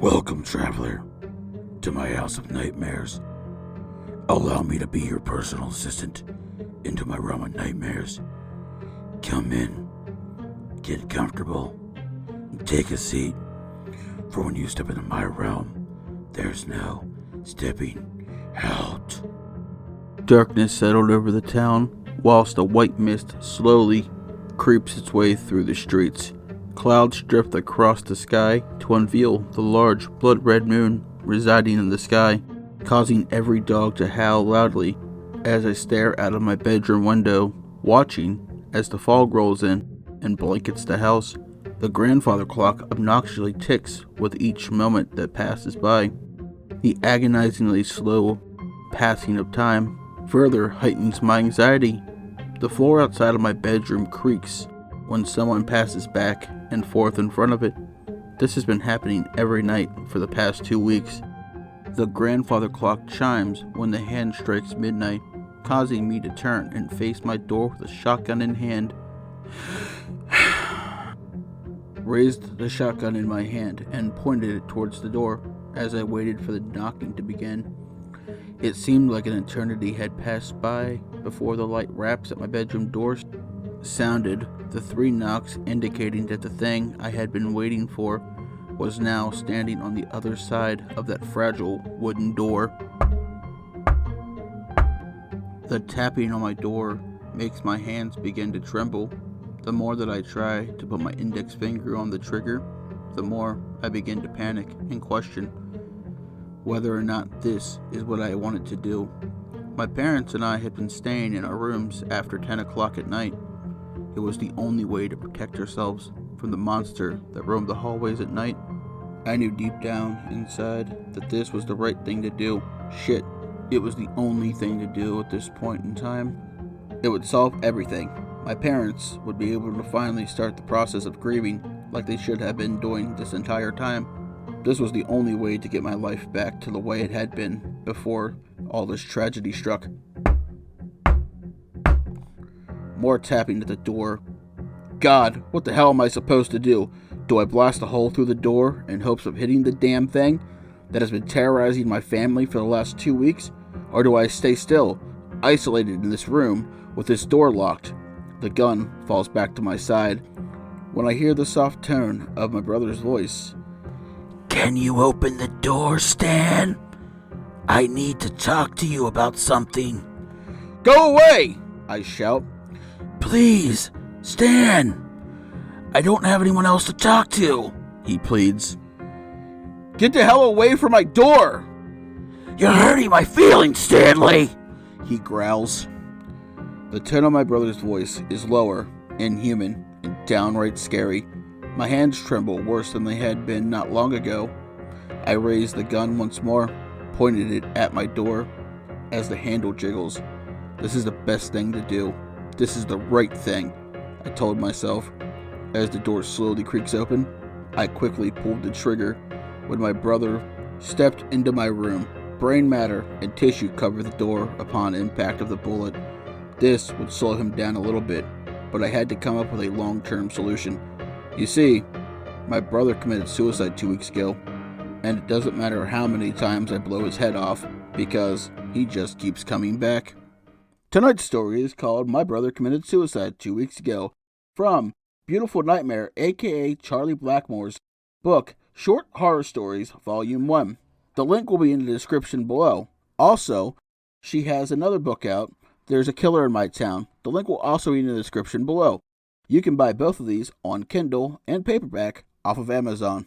Welcome, traveler, to my house of nightmares. Allow me to be your personal assistant into my realm of nightmares. Come in, get comfortable, and take a seat. For when you step into my realm, there's no stepping out. Darkness settled over the town, whilst a white mist slowly creeps its way through the streets. Clouds drift across the sky to unveil the large blood-red moon residing in the sky, causing every dog to howl loudly as I stare out of my bedroom window, watching as the fog rolls in and blankets the house. The grandfather clock obnoxiously ticks with each moment that passes by. The agonizingly slow passing of time further heightens my anxiety. The floor outside of my bedroom creaks when someone passes back and forth in front of it. This has been happening every night for the past 2 weeks. The grandfather clock chimes when the hand strikes midnight, causing me to turn and face my door with a shotgun in hand. Raised the shotgun in my hand and pointed it towards the door as I waited for the knocking to begin. It seemed like an eternity had passed by before the light raps at my bedroom door sounded, the 3 knocks indicating that the thing I had been waiting for was now standing on the other side of that fragile wooden door. The tapping on my door makes my hands begin to tremble. The more that I try to put my index finger on the trigger, the more I begin to panic and question whether or not this is what I wanted to do. My parents and I had been staying in our rooms after 10 o'clock at night. It was the only way to protect ourselves from the monster that roamed the hallways at night. I knew deep down inside that this was the right thing to do. Shit, it was the only thing to do at this point in time. It would solve everything. My parents would be able to finally start the process of grieving like they should have been doing this entire time. This was the only way to get my life back to the way it had been before all this tragedy struck. More tapping at the door. God, what the hell am I supposed to do? Do I blast a hole through the door in hopes of hitting the damn thing that has been terrorizing my family for the last 2 weeks? Or do I stay still, isolated in this room with this door locked? The gun falls back to my side when I hear the soft tone of my brother's voice. Can you open the door, Stan? I need to talk to you about something. Go away! I shout. Please, Stan. I don't have anyone else to talk to, he pleads. Get the hell away from my door! You're hurting my feelings, Stanley, he growls. The tone of my brother's voice is lower, inhuman, and downright scary. My hands tremble worse than they had been not long ago. I raise the gun once more, pointed it at my door as the handle jiggles. This is the best thing to do. This is the right thing, I told myself. As the door slowly creaks open, I quickly pulled the trigger when my brother stepped into my room. Brain matter and tissue covered the door upon impact of the bullet. This would slow him down a little bit, but I had to come up with a long-term solution. You see, my brother committed suicide 2 weeks ago, and it doesn't matter how many times I blow his head off, because he just keeps coming back. Tonight's story is called My Brother Committed Suicide 2 Weeks Ago, from Beautiful Nightmare, aka Charlie Blackmoore's book, Short Horror Stories, Volume 1. The link will be in the description below. Also, she has another book out, There's a Killer in My Town. The link will also be in the description below. You can buy both of these on Kindle and paperback off of Amazon.